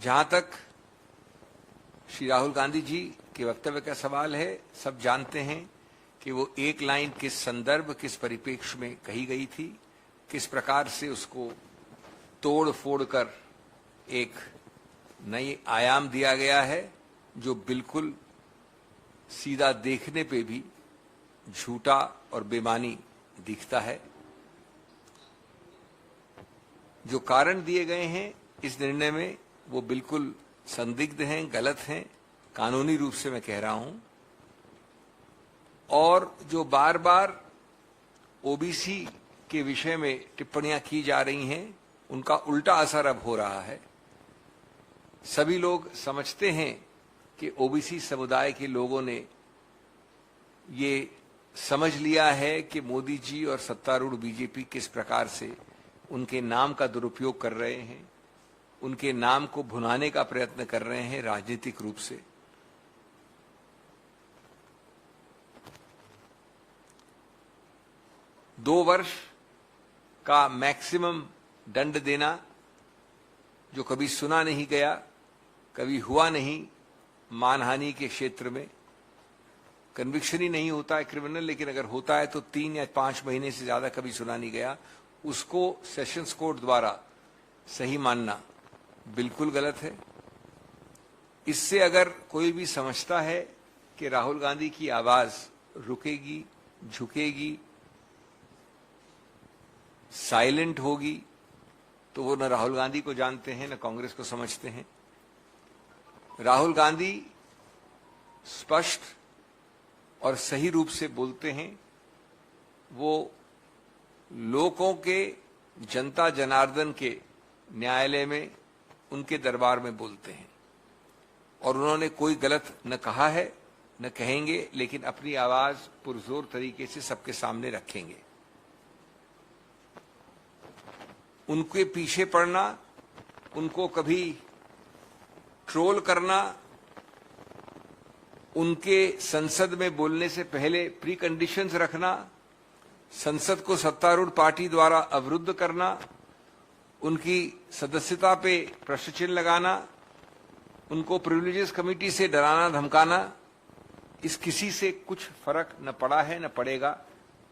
जहां तक श्री राहुल गांधी जी के वक्तव्य का सवाल है, सब जानते हैं कि वो एक लाइन किस संदर्भ, किस परिप्रेक्ष्य में कही गई थी, किस प्रकार से उसको तोड़ फोड़ कर एक नई आयाम दिया गया है, जो बिल्कुल सीधा देखने पे भी झूठा और बेमानी दिखता है। जो कारण दिए गए हैं इस निर्णय में वो बिल्कुल संदिग्ध हैं, गलत हैं, कानूनी रूप से मैं कह रहा हूं। और जो बार बार ओबीसी के विषय में टिप्पणियां की जा रही हैं, उनका उल्टा असर अब हो रहा है। सभी लोग समझते हैं कि ओबीसी समुदाय के लोगों ने ये समझ लिया है कि मोदी जी और सत्तारूढ़ बीजेपी किस प्रकार से उनके नाम का दुरुपयोग कर रहे हैं, उनके नाम को भुनाने का प्रयत्न कर रहे हैं राजनीतिक रूप से। दो वर्ष का मैक्सिमम दंड देना, जो कभी सुना नहीं गया, कभी हुआ नहीं मानहानि के क्षेत्र में। कन्विक्शन ही नहीं होता है क्रिमिनल, लेकिन अगर होता है तो 3 या 5 महीने से ज्यादा कभी सुना नहीं गया। उसको सेशंस कोर्ट द्वारा सही मानना बिल्कुल गलत है। इससे अगर कोई भी समझता है कि राहुल गांधी की आवाज रुकेगी, झुकेगी, साइलेंट होगी, तो वो न राहुल गांधी को जानते हैं न कांग्रेस को समझते हैं। राहुल गांधी स्पष्ट और सही रूप से बोलते हैं। वो लोगों के, जनता जनार्दन के न्यायालय में, उनके दरबार में बोलते हैं। और उन्होंने कोई गलत न कहा है न कहेंगे, लेकिन अपनी आवाज पुरजोर तरीके से सबके सामने रखेंगे। उनके पीछे पड़ना, उनको कभी ट्रोल करना, उनके संसद में बोलने से पहले प्री कंडीशंस रखना, संसद को सत्तारूढ़ पार्टी द्वारा अवरुद्ध करना, उनकी सदस्यता पे प्रश्न चिन्ह लगाना, उनको प्रिविलेजेस कमेटी से डराना धमकाना, इस किसी से कुछ फर्क न पड़ा है न पड़ेगा,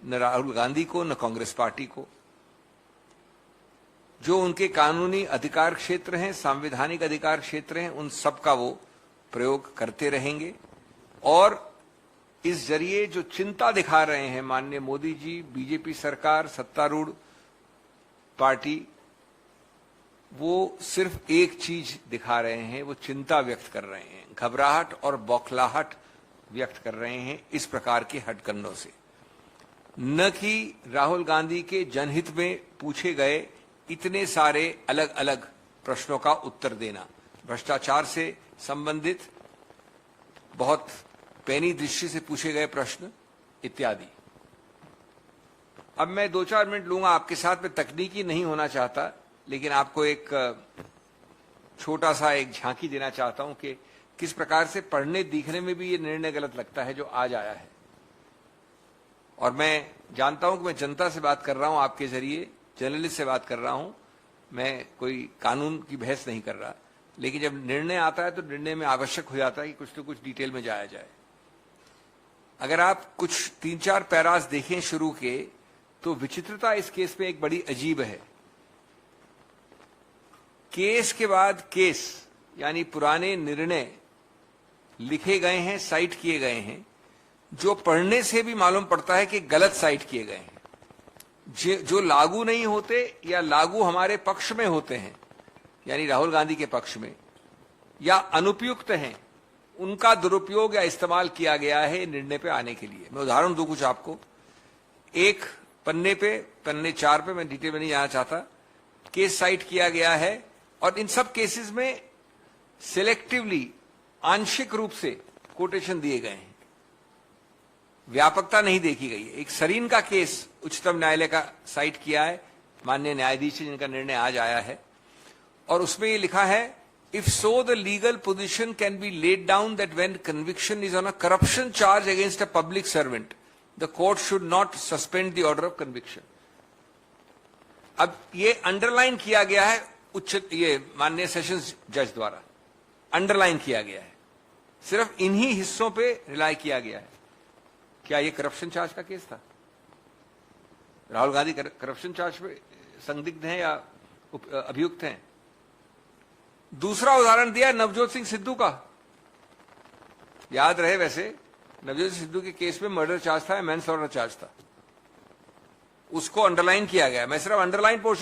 न राहुल गांधी को न कांग्रेस पार्टी को। जो उनके कानूनी अधिकार क्षेत्र हैं, संवैधानिक अधिकार क्षेत्र हैं, उन सब का वो प्रयोग करते रहेंगे। और इस जरिए जो चिंता दिखा रहे हैं माननीय मोदी जी, बीजेपी सरकार, सत्तारूढ़ पार्टी, वो सिर्फ एक चीज दिखा रहे हैं, वो चिंता व्यक्त कर रहे हैं, घबराहट और बौखलाहट व्यक्त कर रहे हैं इस प्रकार के हथकंडों से। न कि राहुल गांधी के जनहित में पूछे गए इतने सारे अलग अलग प्रश्नों का उत्तर देना, भ्रष्टाचार से संबंधित बहुत पैनी दृष्टि से पूछे गए प्रश्न इत्यादि। अब मैं 2-4 मिनट लूंगा आपके साथ में, तकनीकी नहीं होना चाहता, लेकिन आपको एक छोटा सा एक झांकी देना चाहता हूं कि किस प्रकार से पढ़ने दिखने में भी ये निर्णय गलत लगता है जो आज आया है। और मैं जानता हूं कि मैं जनता से बात कर रहा हूं, आपके जरिए जर्नलिस्ट से बात कर रहा हूं, मैं कोई कानून की बहस नहीं कर रहा, लेकिन जब निर्णय आता है तो निर्णय में आवश्यक हो जाता है कि कुछ तो कुछ डिटेल में जाया जाए। अगर आप कुछ 3-4 पैरास देखें शुरू के, तो विचित्रता इस केस में एक बड़ी अजीब है। केस के बाद केस, यानी पुराने निर्णय लिखे गए हैं, साइट किए गए हैं, जो पढ़ने से भी मालूम पड़ता है कि गलत साइट किए गए हैं, जो लागू नहीं होते या लागू हमारे पक्ष में होते हैं, यानी राहुल गांधी के पक्ष में, या अनुपयुक्त हैं, उनका दुरुपयोग या इस्तेमाल किया गया है निर्णय पे आने के लिए। मैं उदाहरण दूं कुछ आपको। एक पन्ने 4 पे, मैं डिटेल में नहीं जाना चाहता, केस साइट किया गया है, और इन सब केसेस में सिलेक्टिवली, आंशिक रूप से कोटेशन दिए गए हैं, व्यापकता नहीं देखी गई है। एक सरीन का केस उच्चतम न्यायालय का साइट किया है माननीय न्यायाधीश जिनका निर्णय आज आया है, और उसमें ये लिखा है, if so the legal position can be laid down that when conviction is on a corruption charge against a public servant, the court should not suspend the order of conviction. अब ये अंडरलाइन किया गया है ये माननीय sessions जज द्वारा underline किया गया है, सिर्फ इन्हीं हिस्सों पे रिलाई किया गया है। क्या ये करप्शन चार्ज का केस था? राहुल गांधी करप्शन चार्ज पे संदिग्ध हैं या अभियुक्त हैं? दूसरा उदाहरण दिया नवजोत सिंह सिद्धू का। याद रहे, वैसे नवजोत सिंह सिद्धू के केस में मर्डर चार्ज था या मैनस्लॉटर चार्ज था, उसको अंडरलाइन किया गया। मैं सिर्फ अंडरलाइन पोर्शन